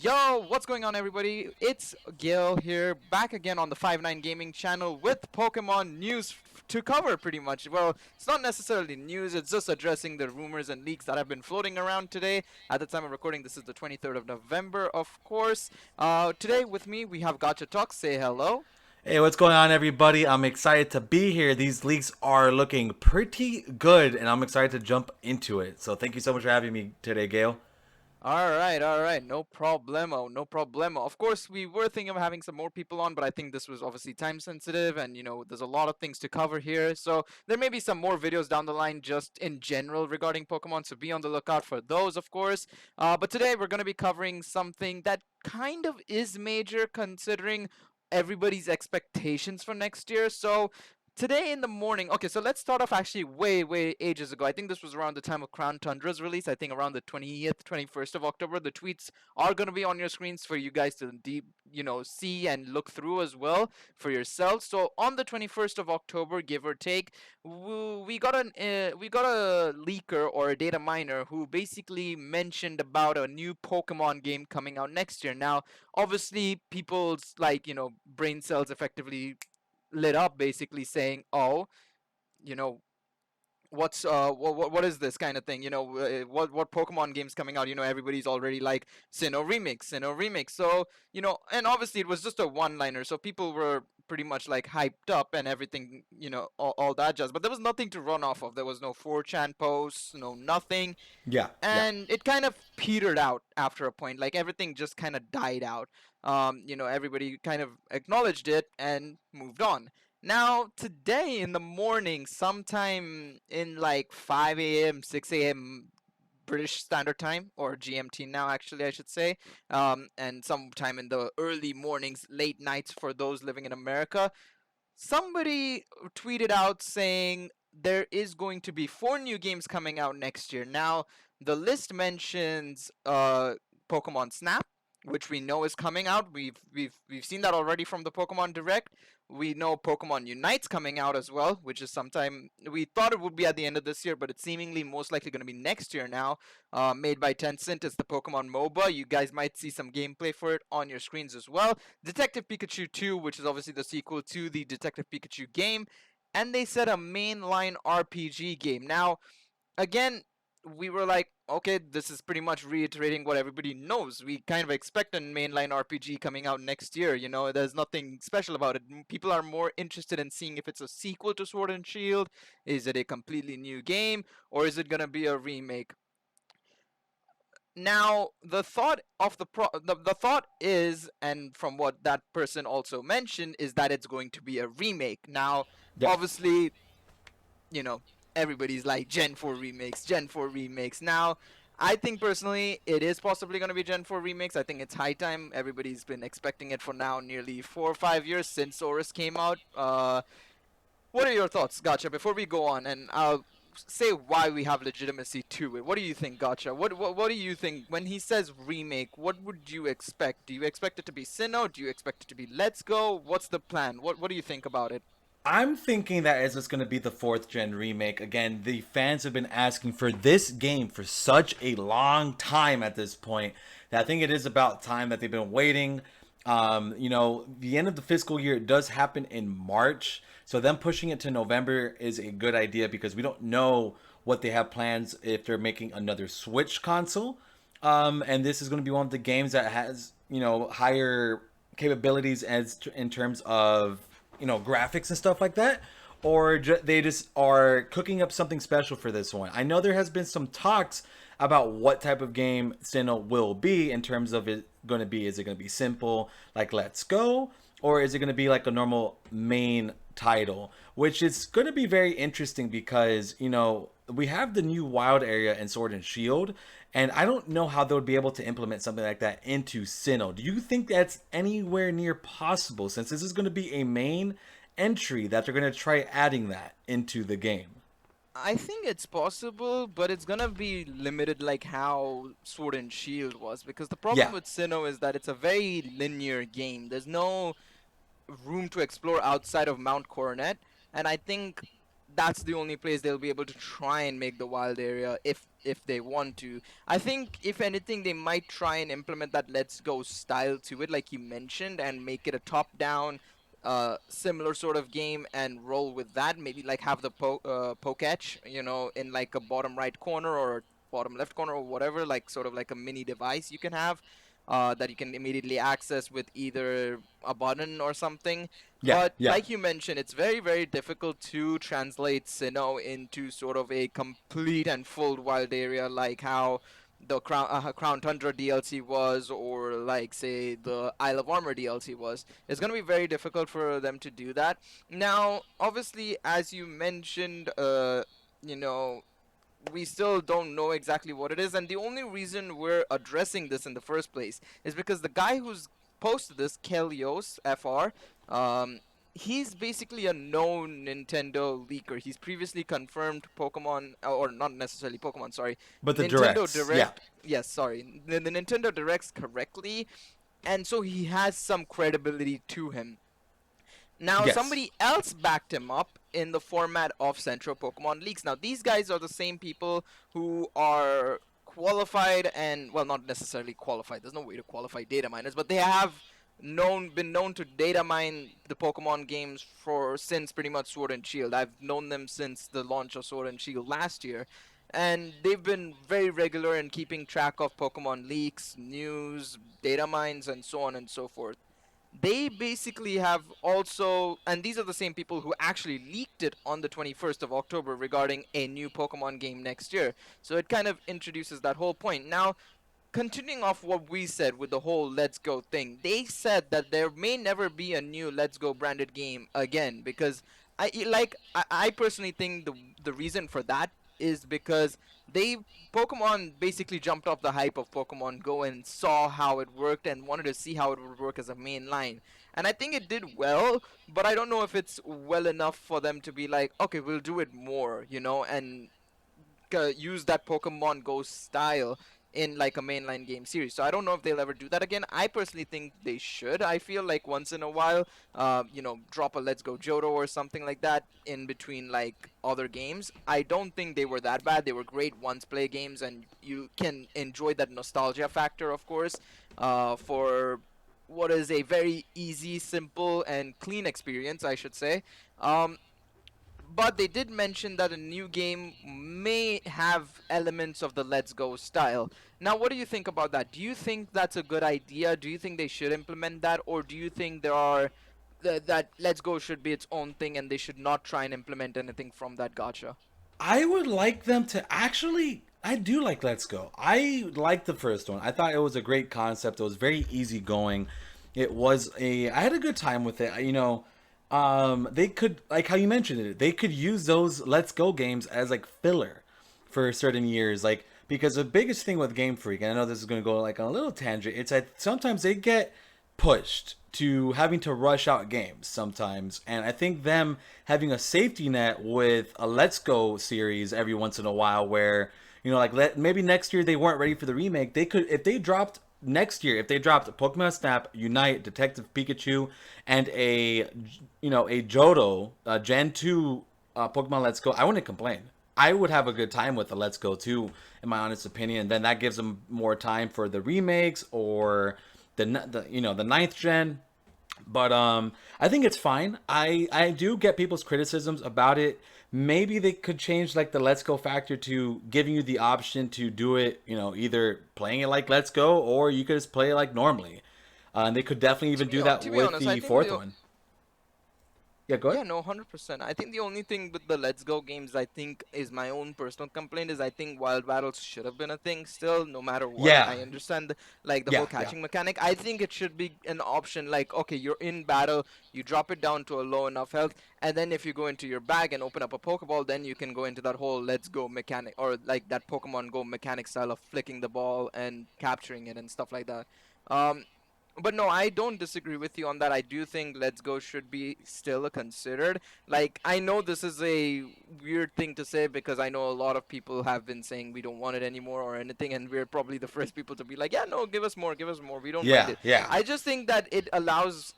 Yo, what's going on, everybody? It's Gil here, back again on the 5 9 Gaming channel with Pokemon news to cover pretty much. Well, it's not necessarily news, it's just addressing the rumors and leaks that have been floating around today. At the time of recording, this is the 23rd of November, of course. Today with me, we have Gotcha Talk. Say hello. Hey, what's going on, everybody? I'm excited to be here. These leaks are looking pretty good, and I'm excited to jump into it. So, thank you so much for having me today, Gail. All right, no problemo, no problemo. Of course, we were thinking of having some more people on, but I think this was obviously time sensitive, and there's a lot of things to cover here. So there may be some more videos down the line, just in general regarding Pokemon. So be on the lookout for those, of course. But today we're gonna be covering something that kind of is major, considering everybody's expectations for next year. So today in the morning, okay, so let's start off actually way ages ago. I think this was around the time of Crown Tundra's release. I think around the 20th, 21st of October. The tweets are going to be on your screens for you guys to see and look through as well for yourselves. So on the 21st of October, give or take, we got a leaker or a data miner who basically mentioned about a new Pokemon game coming out next year. Now, obviously, people's brain cells effectively lit up, basically saying, "Oh, you know, what is this kind of thing? What Pokemon games coming out? Everybody's already like Sinnoh remix, Sinnoh remix." So and obviously it was just a one-liner, so people were pretty much like hyped up and everything, all that jazz. But there was nothing to run off of. There was no 4chan posts, no nothing, Yeah, yeah. and it kind of petered out after a point. Like everything just kind of died out. Everybody kind of acknowledged it and moved on. Now today in the morning, sometime in like 5 a.m., 6 a.m. British Standard Time, or GMT now, actually, I should say, and sometime in the early mornings, late nights for those living in America, somebody tweeted out saying there is going to be 4 new games coming out next year. Now, the list mentions Pokemon Snap, which we know is coming out. We've seen that already from the Pokemon Direct. We know Pokemon Unite's coming out as well, which is sometime, we thought it would be at the end of this year, but it's seemingly most likely going to be next year now. Made by Tencent. It's the Pokemon MOBA. You guys might see some gameplay for it on your screens as well. Detective Pikachu 2, which is obviously the sequel to the Detective Pikachu game, and they said a mainline RPG game. Now, again, we were like, okay, this is pretty much reiterating what everybody knows. We kind of expect a mainline RPG coming out next year. There's nothing special about it. People are more interested in seeing if it's a sequel to Sword and Shield, is it a completely new game, or is it gonna be a remake? Now, the thought of the thought is, and from what that person also mentioned, is that it's going to be a remake. Now, Yeah. obviously, you know, everybody's like Gen 4 remakes, Gen 4 remakes. Now, I think personally it is possibly going to be Gen 4 remakes. I think it's high time. Everybody's been expecting it for now nearly 4 or 5 years since Oris came out. What are your thoughts, Gotcha? Before we go on, and I'll say why we have legitimacy to it. What do you think, Gotcha? What do you think when he says remake? What would you expect? Do you expect it to be Sinnoh? Do you expect it to be Let's Go? What's the plan? What do you think about it? I'm thinking that is just going to be the fourth gen remake. Again, the fans have been asking for this game for such a long time at this point that I think it is about time that they've been waiting. The end of the fiscal year does happen in March, so them pushing it to November is a good idea because we don't know what they have plans if they're making another Switch console. And this is going to be one of the games that has higher capabilities as in terms of graphics and stuff like that, or they just are cooking up something special for this one. I know there has been some talks about what type of game Sinnoh will be in terms of it going to be. Is it going to be simple like Let's Go, or is it going to be like a normal main title, which is going to be very interesting because we have the new wild area in Sword and Shield, and I don't know how they would be able to implement something like that into Sinnoh. Do you think that's anywhere near possible, since this is going to be a main entry that they're going to try adding that into the game? I think it's possible, but it's gonna be limited like how Sword and Shield was, because the problem Yeah. with Sinnoh is that it's a very linear game. There's no room to explore outside of Mount Coronet, and I think that's the only place they'll be able to try and make the wild area if they want to. I think if anything they might try and implement that let's go style to it like you mentioned and make it a top down similar sort of game and roll with that. Maybe like have the poketch, in like a bottom right corner or bottom left corner or whatever, like sort of like a mini device you can have that you can immediately access with either a button or something. Yeah, But yeah. like you mentioned, it's very, very difficult to translate Sinnoh into sort of a complete and full wild area like how the Crown Tundra DLC was, or like say the Isle of Armor DLC was. It's going to be very difficult for them to do that. Now, obviously, as you mentioned, you know, we still don't know exactly what it is, and the only reason we're addressing this in the first place is because the guy who's posted this, Kelios FR, he's basically a known Nintendo leaker. He's previously confirmed Pokemon, or not necessarily Pokemon, sorry, But the Nintendo directs, yeah. Direct. Yes, sorry, the Nintendo Directs correctly, and so he has some credibility to him. Now, Yes. somebody else backed him up in the format of Central Pokemon Leaks. Now, these guys are the same people who are qualified and, well, not necessarily qualified. There's no way to qualify data miners, but they have been known to data mine the Pokemon games for since pretty much Sword and Shield. I've known them since the launch of Sword and Shield last year. And they've been very regular in keeping track of Pokemon leaks, news, data mines, and so on and so forth. They basically have also, and these are the same people who actually leaked it on the 21st of October regarding a new Pokemon game next year. So it kind of introduces that whole point. Now, continuing off what we said with the whole Let's Go thing, they said that there may never be a new Let's Go branded game again because I personally think the reason for that is because they Pokemon basically jumped off the hype of Pokemon Go and saw how it worked and wanted to see how it would work as a main line. And I think it did well, but I don't know if it's well enough for them to be like, okay, we'll do it more, and use that Pokemon Go style in like a mainline game series. So I don't know if they'll ever do that again. I personally think they should. I feel like once in a while, drop a Let's Go Johto or something like that in between like other games. I don't think they were that bad. They were great once play games, and you can enjoy that nostalgia factor, of course, for what is a very easy, simple, and clean experience, I should say. Um, but they did mention that a new game may have elements of the Let's Go style. Now, what do you think about that? Do you think that's a good idea? Do you think they should implement that, or do you think that Let's Go should be its own thing and they should not try and implement anything from that gacha? I would like them to actually. I do like Let's Go. I like the first one. I thought it was a great concept. It was very easygoing. It was a. I had a good time with it. They could, like how you mentioned it. They could use those Let's Go games as like filler for certain years. Like, because the biggest thing with Game Freak, and I know this is going to go like on a little tangent. It's that sometimes they get pushed to having to rush out games sometimes. And I think them having a safety net with a Let's Go series every once in a while where, maybe next year they weren't ready for the remake. They could, if they dropped next year, if they dropped Pokemon Snap, Unite, Detective Pikachu, and a Johto, Gen 2 Pokemon Let's Go, I wouldn't complain. I would have a good time with the Let's Go too, in my honest opinion. Then that gives them more time for the remakes or the ninth gen. But I think it's fine. I do get people's criticisms about it. Maybe they could change like the Let's Go factor to giving you the option to do it. Either playing it like Let's Go or you could just play it like normally. And they could definitely even do that To be with honest, I the think fourth one. Yeah, go ahead. yeah, no, 100%. I think the only thing with the Let's Go games, I think, is my own personal complaint, is I think Wild Battles should have been a thing still, no matter what. Yeah, I understand, like, the whole yeah, yeah. catching mechanic. I think it should be an option, like, okay, you're in battle, you drop it down to a low enough health, and then if you go into your bag and open up a Pokeball, then you can go into that whole Let's Go mechanic, or like that Pokemon Go mechanic style of flicking the ball and capturing it and stuff like that. Um, but no, I don't disagree with you on that. I do think Let's Go should be still considered. Like, I know this is a weird thing to say because I know a lot of people have been saying we don't want it anymore or anything, and we're probably the first people to be like, yeah, no, give us more. We don't mind Yeah, it. yeah. I just think that it allows,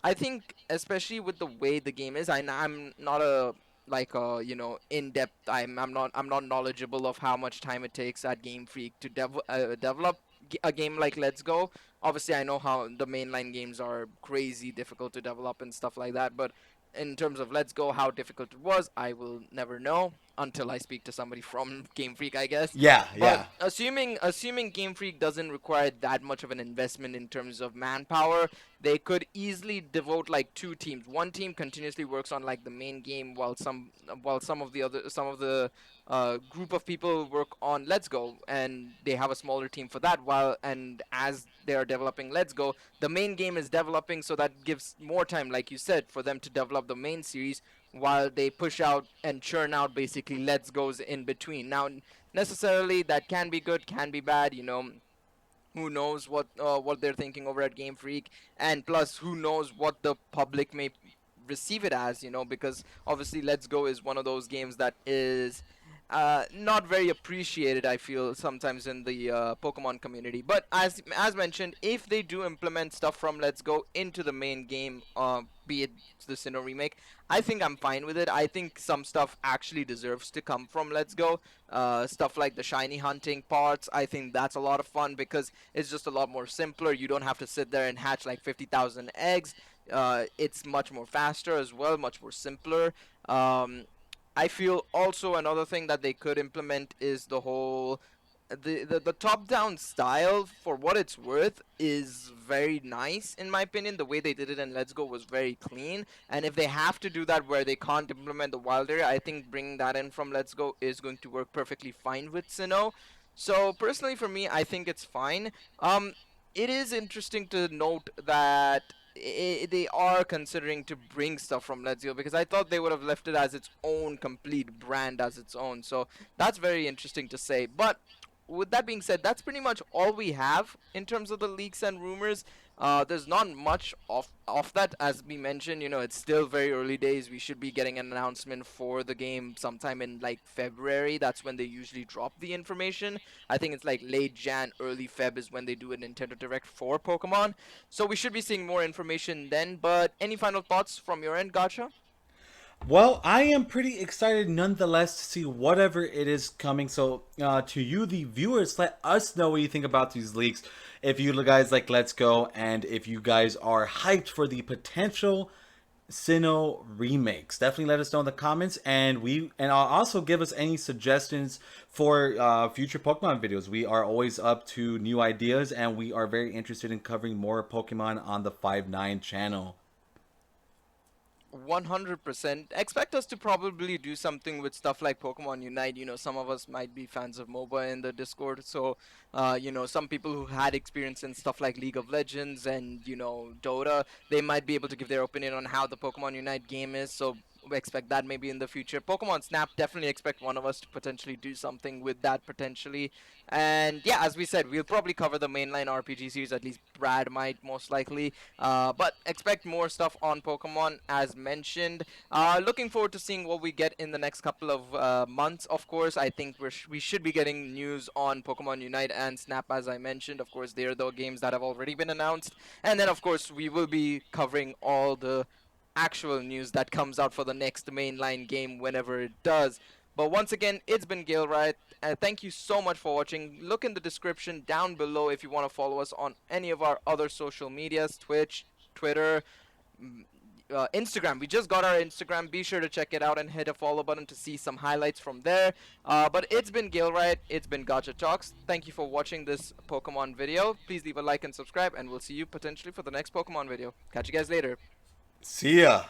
I think especially with the way the game is, I'm not a like in-depth. I'm not knowledgeable of how much time it takes at Game Freak to develop a game like Let's Go. Obviously, I know how the mainline games are crazy difficult to develop and stuff like that, but in terms of Let's Go, how difficult it was, I will never know until I speak to somebody from Game Freak, I guess. Yeah, But yeah. assuming Game Freak doesn't require that much of an investment in terms of manpower, they could easily devote like two teams. One team continuously works on like the main game, while some of the group of people work on Let's Go, and they have a smaller team for that. While and as they are developing Let's Go, the main game is developing, so that gives more time, like you said, for them to develop the main series while they push out and churn out basically Let's Goes in between. Now, necessarily that can be good, can be bad. Who knows what they're thinking over at Game Freak, and plus who knows what the public may receive it as, because obviously Let's Go is one of those games that is not very appreciated, I feel, sometimes in the Pokemon community. But as mentioned, if they do implement stuff from Let's Go into the main game, be it the Sinnoh remake, I think I'm fine with it. I think some stuff actually deserves to come from Let's Go. Stuff like the shiny hunting parts, I think that's a lot of fun because it's just a lot more simpler. You don't have to sit there and hatch like 50,000 eggs. It's much more faster as well, much more simpler. Um, I feel also another thing that they could implement is the whole the top down style. For what it's worth, is very nice in my opinion. The way they did it in Let's Go was very clean, and if they have to do that where they can't implement the wild area, I think bringing that in from Let's Go is going to work perfectly fine with Sinnoh. So personally for me, I think it's fine. It is interesting to note that they are considering to bring stuff from Let's Go, because I thought they would have left it as its own complete brand as its own. So that's very interesting to say. But with that being said, that's pretty much all we have in terms of the leaks and rumors. There's not much of that, as we mentioned. It's still very early days. We should be getting an announcement for the game sometime in like February. That's when they usually drop the information. I think it's like late Jan, early Feb is when they do a Nintendo Direct for Pokemon. So we should be seeing more information then. But any final thoughts from your end, Gotcha? Well, I am pretty excited nonetheless to see whatever it is coming. So, to you, the viewers, let us know what you think about these leaks. If you guys like Let's Go, and if you guys are hyped for the potential Sinnoh remakes, definitely let us know in the comments. And I'll also give us any suggestions for future Pokemon videos. We are always up to new ideas, and we are very interested in covering more Pokemon on the 5-9 channel. 100%. Expect us to probably do something with stuff like Pokemon Unite. Some of us might be fans of MOBA in the Discord, so some people who had experience in stuff like League of Legends and Dota, they might be able to give their opinion on how the Pokemon Unite game is. So we expect that maybe in the future. Pokemon Snap, definitely expect one of us to potentially do something with that potentially. And yeah, as we said, we'll probably cover the mainline RPG series. At least Brad might, most likely. But expect more stuff on Pokemon as mentioned. Looking forward to seeing what we get in the next couple of months. Of course, I think we should be getting news on Pokemon Unite and Snap, as I mentioned. Of course, they're the games that have already been announced. And then, of course, we will be covering all the actual news that comes out for the next mainline game whenever it does. But once again, it's been Gil Wright. Thank you so much for watching. Look in the description down below if you want to follow us on any of our other social medias, Twitch, Twitter, mm, Instagram. We just got our Instagram. Be sure to check it out and hit a follow button to see some highlights from there. But it's been Gil Wright. It's been Gacha Talks. Thank you for watching this Pokemon video. Please leave a like and subscribe, and we'll see you potentially for the next Pokemon video. Catch you guys later. See ya!